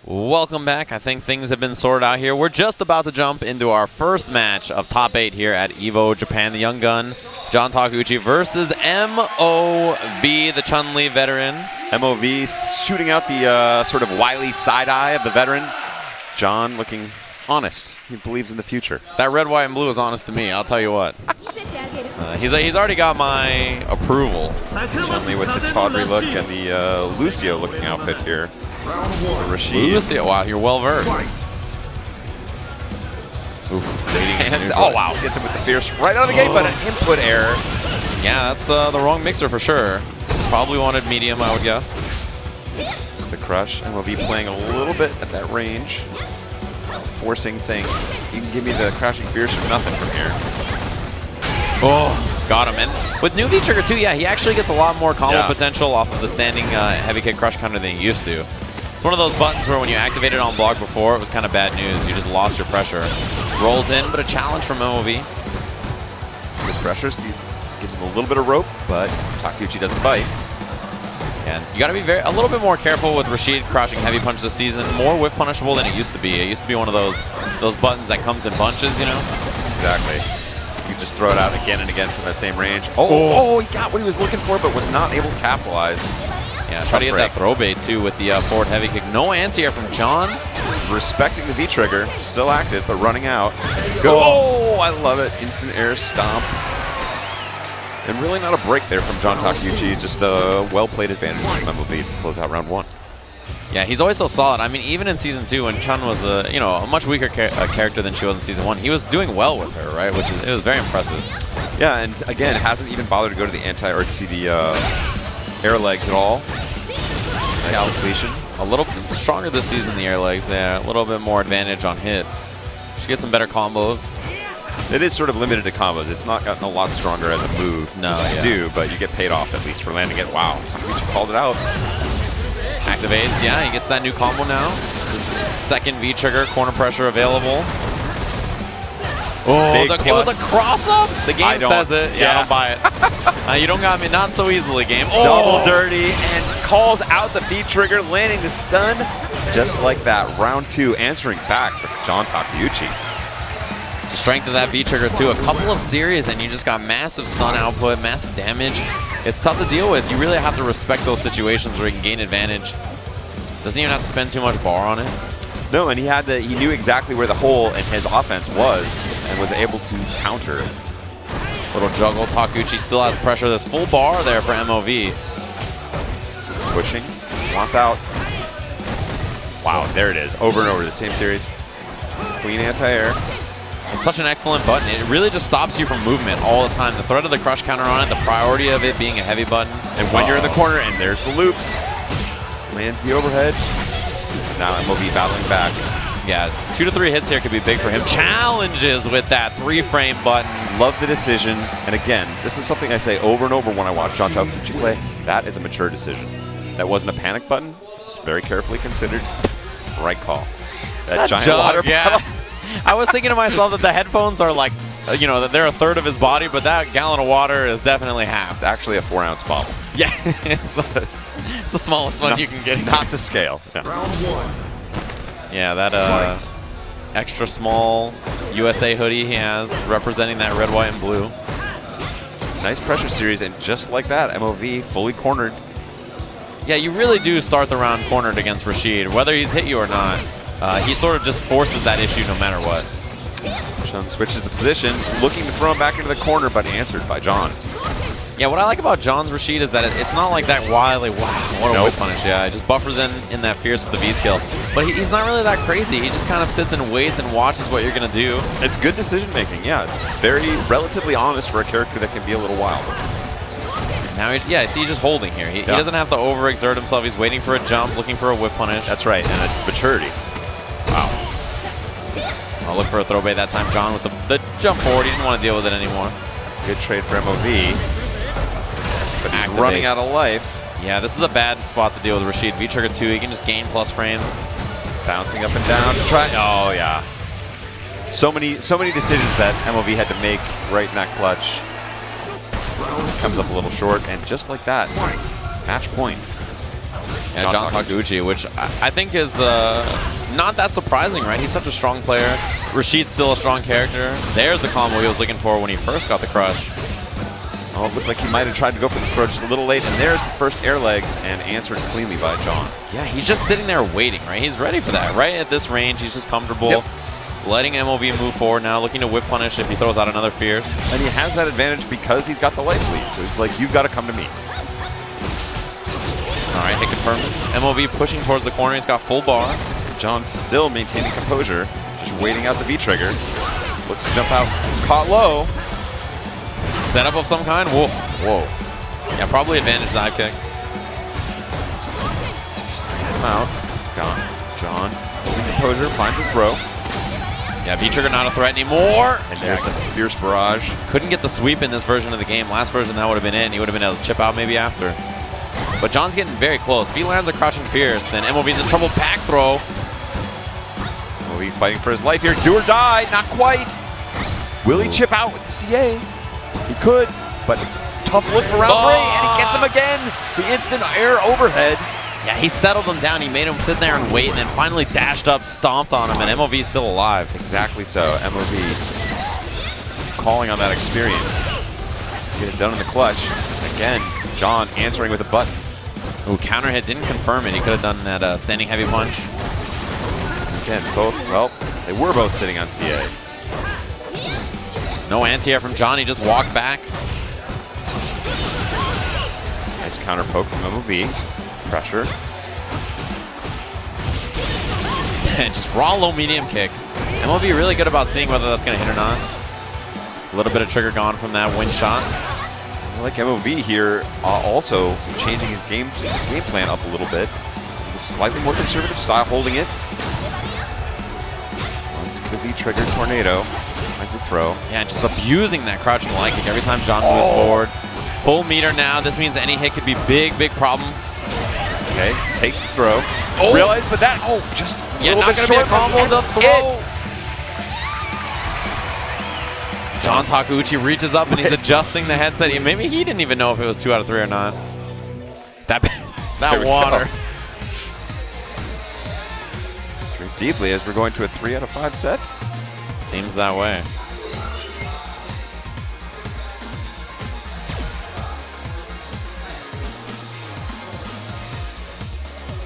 Welcome back. I think things have been sorted out here. We're just about to jump into our first match of top 8 here at EVO Japan. The young gun, John Takeuchi versus MOV, the Chun-Li veteran. MOV shooting out the sort of wily side eye of the veteran. John looking honest. He believes in the future. That red, white, and blue is honest to me, I'll tell you what. He's already got my approval. Chun-Li with the tawdry look and the Lucio looking outfit here. Rashid. Lucio, wow, you're well versed. Oh wow, gets him with the fierce right out of the gate, but an input error. Yeah, that's the wrong mixer for sure. Probably wanted medium, I would guess. The crush, and we'll be playing a little bit at that range. Forcing, saying, you can give me the crashing fierce or nothing from here. Oh, got him. And with new V-Trigger too, yeah, he actually gets a lot more combo potential off of the standing heavy kick crush counter than he used to. It's one of those buttons where when you activate it on block before, it was kind of bad news. You just lost your pressure. Rolls in, but a challenge from MOV. Good pressure, gives him a little bit of rope, but Takeuchi doesn't bite. And you got to be a little bit more careful with Rashid crouching heavy punch this season. More whip punishable than it used to be. It used to be one of those buttons that comes in bunches, you know? Exactly. You just throw it out again and again from that same range. Oh, he got what he was looking for, but was not able to capitalize. Yeah, try to get that throw bait too with the forward heavy kick. No anti-air from John. Respecting the V-trigger, still active, but running out. Go! Oh, I love it. Instant air stomp. And really not a break there from John Takeuchi, just a well-played advantage from MOV to close out round 1. Yeah, he's always so solid. I mean, even in Season 2, when Chun was a much weaker character than she was in Season 1, he was doing well with her, right? It was very impressive. Yeah, and again, hasn't even bothered to go to the air legs at all. Nice completion. A little stronger this season, the air legs there. A little bit more advantage on hit. She gets some better combos. It is sort of limited to combos. It's not gotten a lot stronger as a move. No, you do, but you get paid off at least for landing it. Wow, Takeuchi called it out. Activates, yeah, he gets that new combo now. His second V-trigger, corner pressure available. Oh, it was a cross-up? The game says it. Yeah, I don't buy it. You don't got me, not so easily, game. Oh. Double dirty, and calls out the V-trigger, landing the stun. Just like that, round 2, answering back for John Takeuchi. The strength of that V-trigger too. A couple of series and you just got massive stun output, massive damage. It's tough to deal with. You really have to respect those situations where you can gain advantage. Doesn't even have to spend too much bar on it. No, and he knew exactly where the hole in his offense was and was able to counter it. Little juggle. Takeuchi still has pressure. There's full bar there for MOV. Pushing. Wants out. Wow, there it is. Over and over. The same series. Clean anti-air. It's such an excellent button. It really just stops you from movement all the time. The threat of the crush counter on it, the priority of it being a heavy button. And when you're in the corner, and there's the loops. Lands the overhead. Now MOV battling back. Yeah, 2 to 3 hits here could be big for him. Challenges with that 3-frame button. Love the decision. And again, this is something I say over and over when I watch John Takeuchi play. That is a mature decision. That wasn't a panic button. It's very carefully considered. Right call. That giant water bottle. I was thinking to myself that the headphones are like, that they're a third of his body, but that gallon of water is definitely half. It's actually a 4-ounce bottle. Yeah, it's the smallest one you can get. Not to scale. No. Round 1. Yeah, that extra small USA hoodie he has, representing that red, white, and blue. Nice pressure series, and just like that, MOV fully cornered. Yeah, you really do start the round cornered against Rashid, whether he's hit you or not. He sort of just forces that issue no matter what. Chun switches the position, looking to throw him back into the corner, but answered by John. Yeah, what I like about John's Rashid is that it's not like that wildly, wow, what a whip punish. Yeah, he just buffers in that fierce with the V-skill. But he's not really that crazy. He just kind of sits and waits and watches what you're going to do. It's good decision making, yeah. It's very relatively honest for a character that can be a little wild. Now, he's just holding here. He doesn't have to overexert himself. He's waiting for a jump, looking for a whip punish. That's right, and it's maturity. Wow. I'll look for a throw bait that time. John with the jump forward. He didn't want to deal with it anymore. Good trade for MOV. But he's running out of life. Yeah, this is a bad spot to deal with Rashid. V-trigger 2, he can just gain plus frames. Bouncing up and down to try. Oh, yeah. So many decisions that MOV had to make right in that clutch. Comes up a little short, and just like that, match point. Yeah, John Takeuchi, which I think is not that surprising, right? He's such a strong player. Rashid's still a strong character. There's the combo he was looking for when he first got the crush. Oh, it looked like he might have tried to go for the throw just a little late, and there's the first air legs, and answered cleanly by John. Yeah, he's just sitting there waiting, right? He's ready for that. Right at this range, he's just comfortable. Yep. Letting MOV move forward now, looking to whip punish if he throws out another fierce. And he has that advantage because he's got the life lead, so he's like, you've got to come to me. All right, hit confirmed. MOV pushing towards the corner. He's got full bar. John's still maintaining composure, just waiting out the V-trigger. Looks to jump out. It's caught low. Setup of some kind. Whoa. Whoa. Yeah, probably advantage dive kick. Out. Gone. John, holding composure, finds a throw. Yeah, V-trigger not a threat anymore. And there's the fierce barrage. Couldn't get the sweep in this version of the game. Last version, that would have been in. He would have been able to chip out maybe after. But John's getting very close. If he lands a crouching fierce, then MOV's in trouble. Back throw. MOV fighting for his life here. Do or die. Not quite. Will he chip out with the CA? He could, but it's a tough look for round 3, and he gets him again. The instant air overhead. Yeah, he settled him down. He made him sit there and wait, and then finally dashed up, stomped on him, and MOV's still alive. Exactly so. MOV calling on that experience. Get it done in the clutch. Again, John answering with a button. Ooh, counter hit didn't confirm it. He could have done that standing heavy punch. Again, both, well, they were both sitting on CA. No anti-air from John. He just walked back. Nice counter poke from MOV. Pressure. And just raw low medium kick. MOV really good about seeing whether that's going to hit or not. A little bit of trigger gone from that wind shot. I like MOV here also changing his game plan up a little bit. With a slightly more conservative style, holding it. Onto the V-trigger tornado. Finds a throw. Yeah, just abusing that crouching light kick every time John moves forward. Full meter now. This means any hit could be big problem. Okay, takes the throw. Oh, realize, but that, just a little bit short. Be a combo, the throw. John Takeuchi reaches up and he's adjusting the headset. Maybe he didn't even know if it was 2 out of 3 or not. That water. Drink deeply as we're going to a 3 out of 5 set. Seems that way.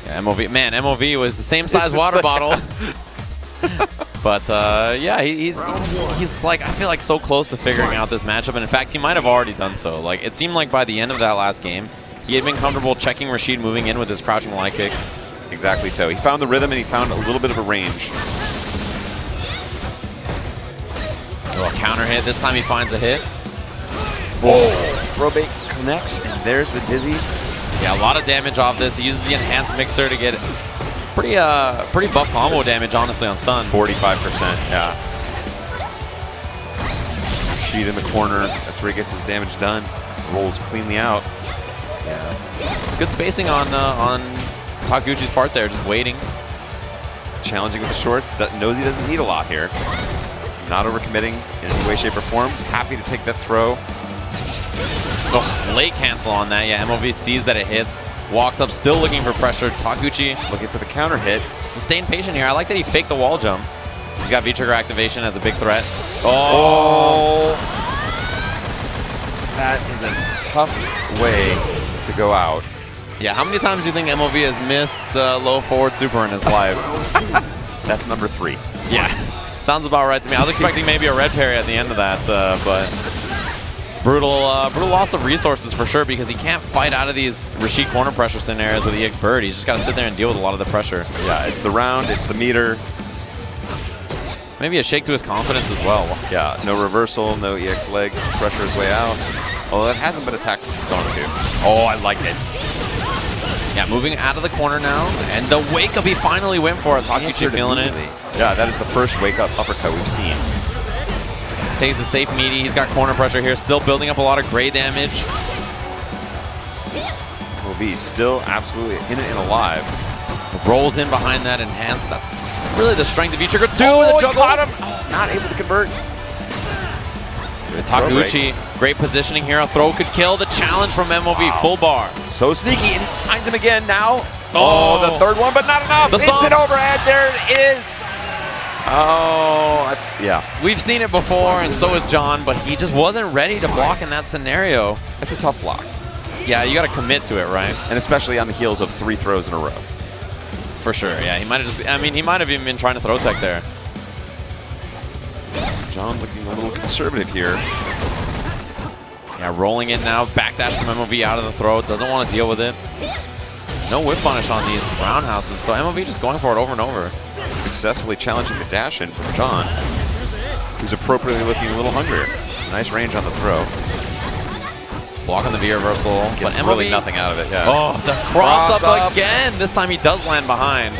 Yeah, MOV was the same size water bottle. But yeah, he's like, I feel like so close to figuring out this matchup, and in fact, he might have already done so. Like, it seemed like by the end of that last game, he had been comfortable checking Rashid moving in with his crouching light kick. Exactly so. He found the rhythm and he found a little bit of a range. A little counter hit. This time he finds a hit. Whoa! Throw bait connects, and there's the dizzy. Yeah, a lot of damage off this. He uses the enhanced mixer to get pretty buff combo damage, honestly, on stun. 45%, yeah. Rashid in the corner. That's where he gets his damage done. Rolls cleanly out. Yeah. Good spacing on Takeuchi's part there, just waiting. Challenging with the shorts. Knows he doesn't need a lot here. Not overcommitting in any way, shape, or form. Just happy to take that throw. Oh, late cancel on that. Yeah, MOV sees that it hits. Walks up, still looking for pressure. Takeuchi looking for the counter hit. He's staying patient here. I like that he faked the wall jump. He's got V-trigger activation as a big threat. Oh! That is a tough way to go out. Yeah, how many times do you think MOV has missed low forward super in his life? That's number 3. Yeah, sounds about right to me. I was expecting maybe a red parry at the end of that, but brutal loss of resources for sure, because he can't fight out of these Rashid corner pressure scenarios with EX Bird. He's just got to sit there and deal with a lot of the pressure. Yeah, it's the round, it's the meter. Maybe a shake to his confidence as well. Yeah, no reversal, no EX legs to pressure his way out. Although that hasn't been attacked with Stone too. Oh, I like it. Yeah, moving out of the corner now, and the wake up he finally went for it. Takeuchi feeling it. Yeah, that is the first wake up uppercut we've seen. Takes a safe meaty. He's got corner pressure here, still building up a lot of gray damage. MOV still absolutely in it and alive. Rolls in behind that enhanced. That's really the strength of V-trigger 2. Oh, the juggle. Got him. Oh, not able to convert. Takeuchi, great positioning here. A throw could kill. The challenge from MOV, full bar. So sneaky, and he finds him again now. Oh, the third one, but not enough. It's an overhead. There it is. Oh, yeah. We've seen it before, and so has John, but he just wasn't ready to block in that scenario. It's a tough block. Yeah, you got to commit to it, right? And especially on the heels of 3 throws in a row. For sure, yeah. He might have just, I mean, he might have even been trying to throw tech there. John looking a little conservative here. Yeah, rolling it now. Backdash from MOV out of the throw. Doesn't want to deal with it. No whip punish on these roundhouses, so MOV just going for it over and over. Successfully challenging the dash in from John, who's appropriately looking a little hungrier. Nice range on the throw. Block on the V reversal. Gets but really MOV, nothing out of it, yeah. Oh, the cross up again. This time he does land behind.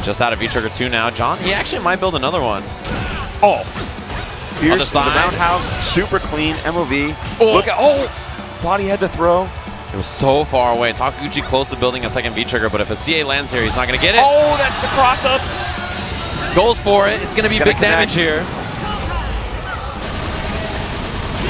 Just out of V-Trigger 2 now. John, he actually might build another one. Oh. Here's the side. roundhouse, super clean, MOV. Oh. Look at, thought he had to throw. It was so far away. Takeuchi close to building a second V-Trigger, but if a CA lands here, he's not going to get it. Oh, that's the cross up. Goes for it. It's going to be big damage here.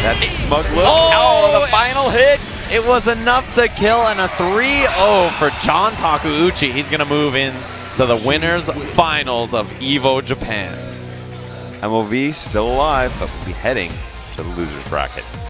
That smug look. Oh, the final hit. It was enough to kill, and a 3-0 for John Takeuchi. He's going to move in to the winners finals of EVO Japan. MOV still alive, but will be heading to the loser's bracket.